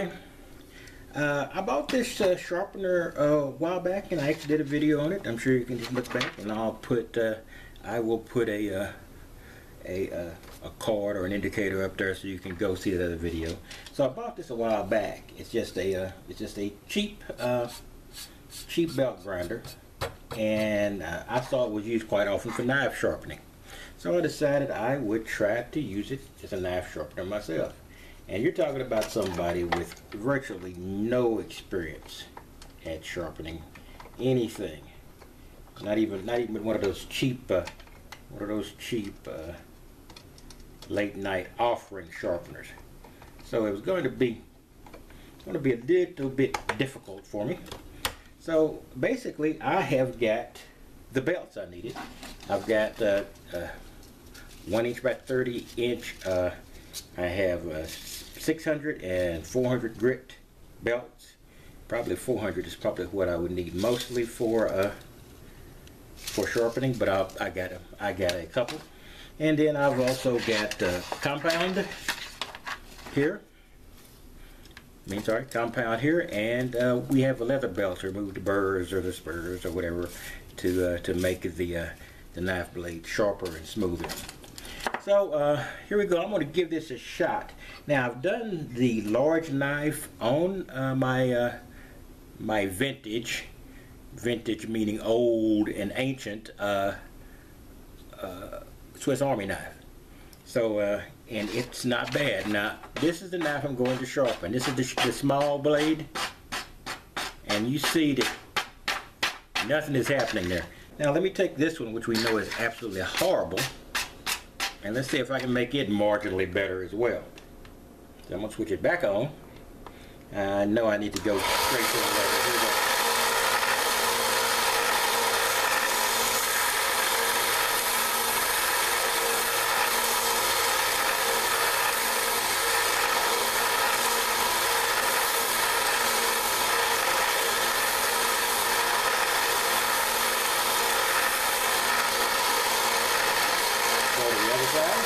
everybody. I bought this sharpener a while back, and I actually did a video on it. I'm sure you can just look back, and I will put a card or an indicator up there so you can go see that other video. So I bought this a while back. It's just a cheap belt grinder, and I saw it was used quite often for knife sharpening. So I decided I would try to use it as a knife sharpener myself. And you're talking about somebody with virtually no experience at sharpening anything. Not even one of those cheap late night offering sharpeners. So it was going to be a little bit difficult for me. So basically, I have got the belts I needed. I've got 1 inch by 30 inch. I have 600 and 400 grit belts. Probably 400 is probably what I would need mostly for sharpening, but I got a couple. And then I've also got compound here. Compound here, and we have a leather belt to remove the burrs or the spurs or whatever to make the knife blade sharper and smoother. So here we go. I'm going to give this a shot. Now I've done the large knife on my vintage meaning old and ancient Swiss Army knife. So and it's not bad. Now this is the knife I'm going to sharpen. This is the small blade, and you see that nothing is happening there. Now let me take this one, which we know is absolutely horrible, and let's see if I can make it marginally better as well. So I'm going to switch it back on. I know I need to go straight to the leather. Here we go. Go to the other side.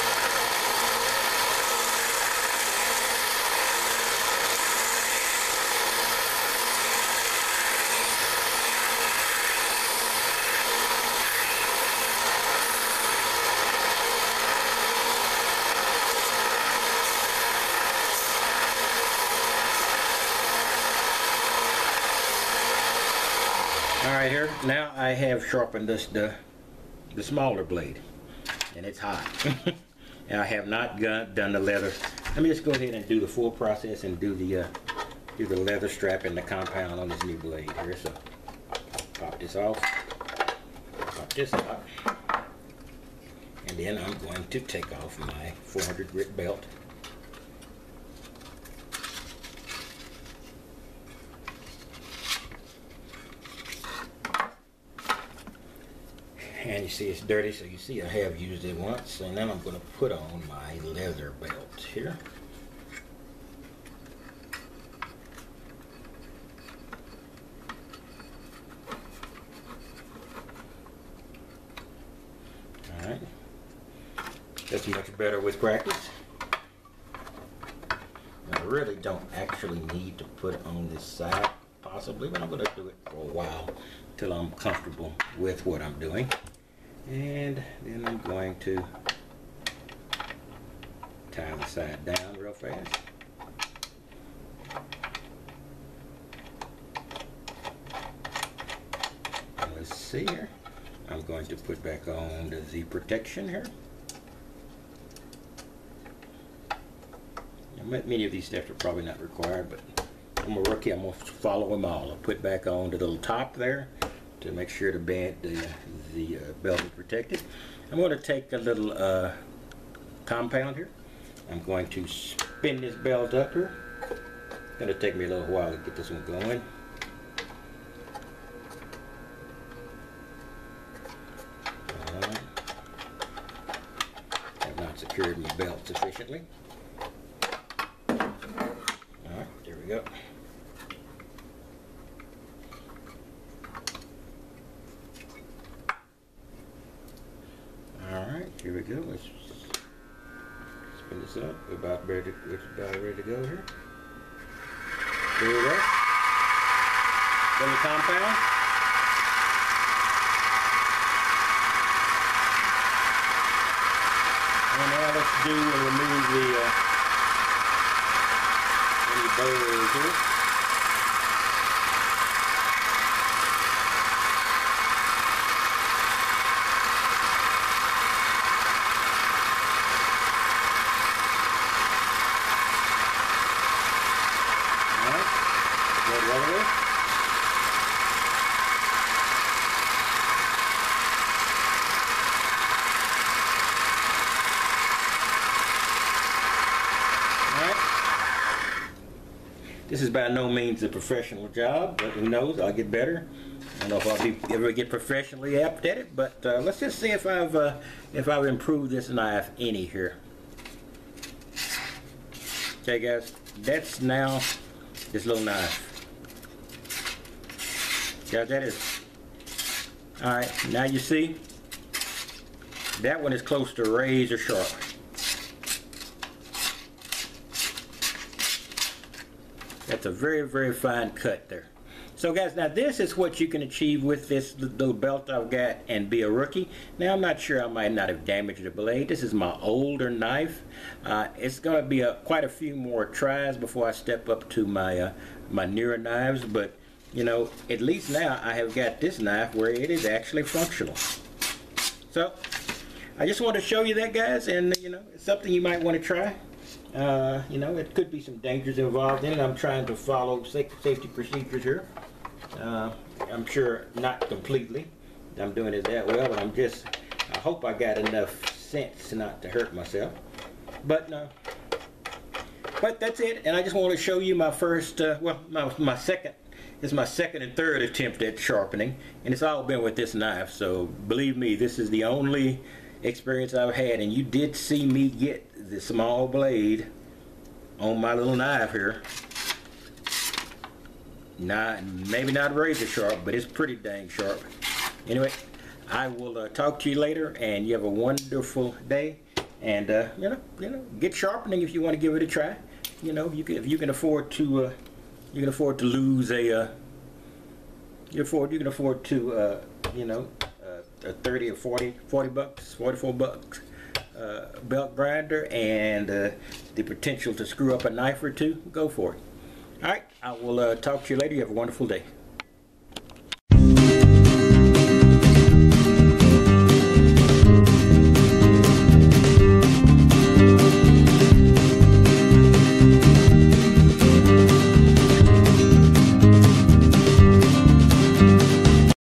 Alright, here, now I have sharpened the smaller blade, and it's hot. And I have not done the leather. Let me just go ahead and do the full process and do the leather strap and the compound on this new blade here. So pop this off, pop this out, and then I'm going to take off my 400 grit belt. And you see it's dirty, so you see I have used it once. And then I'm going to put on my leather belt here. Alright. That's much better with practice. I really don't actually need to put it on this side, possibly, but I'm going to do it for a while till I'm comfortable with what I'm doing. And then I'm going to tie the side down real fast. And let's see here. I'm going to put back on the Z protection here. Now, many of these steps are probably not required, but I'm a rookie. I'm going to follow them all. I'll put back on the little top there to make sure the belt is protected. I'm going to take a little compound here. I'm going to spin this belt up here. It's going to take me a little while to get this one going. I've not secured my belt sufficiently. Alright, there we go. Alright, here we go. Let's spin this up. We're about ready to go here. There you go. Little compound. And now let's do and remove the any burrs here. This is by no means a professional job, but who knows, I'll get better. I don't know if I'll ever get professionally apt at it, but let's just see if I've improved this knife any here. Okay guys, that's now this little knife. Guys, that is, alright, now you see, that one is close to razor sharp. That's a very, very fine cut there. So guys, now this is what you can achieve with this little belt I've got and be a rookie. Now I'm not sure, I might not have damaged the blade. This is my older knife. It's going to be quite a few more tries before I step up to my my newer knives, but you know, at least now I have got this knife where it is actually functional. So I just want to show you that, guys, and you know, it's something you might want to try. You know, it could be some dangers involved in it. I'm trying to follow safety procedures here. I'm sure not completely. I'm doing it that well, but I hope I got enough sense not to hurt myself. But that's it. And I just want to show you my first, well, my second. This is my second and third attempt at sharpening, and it's all been with this knife. So believe me, this is the only experience I've had, and you did see me get the small blade on my little knife here. Maybe not razor sharp, but it's pretty dang sharp. Anyway, I will talk to you later, and you have a wonderful day. And you know, get sharpening if you want to give it a try. You know, if you can afford to, you can afford to lose a, you can afford to, you know, a 30 or 40 bucks, 44 bucks belt grinder, and the potential to screw up a knife or two, go for it. All right, I will talk to you later. You have a wonderful day.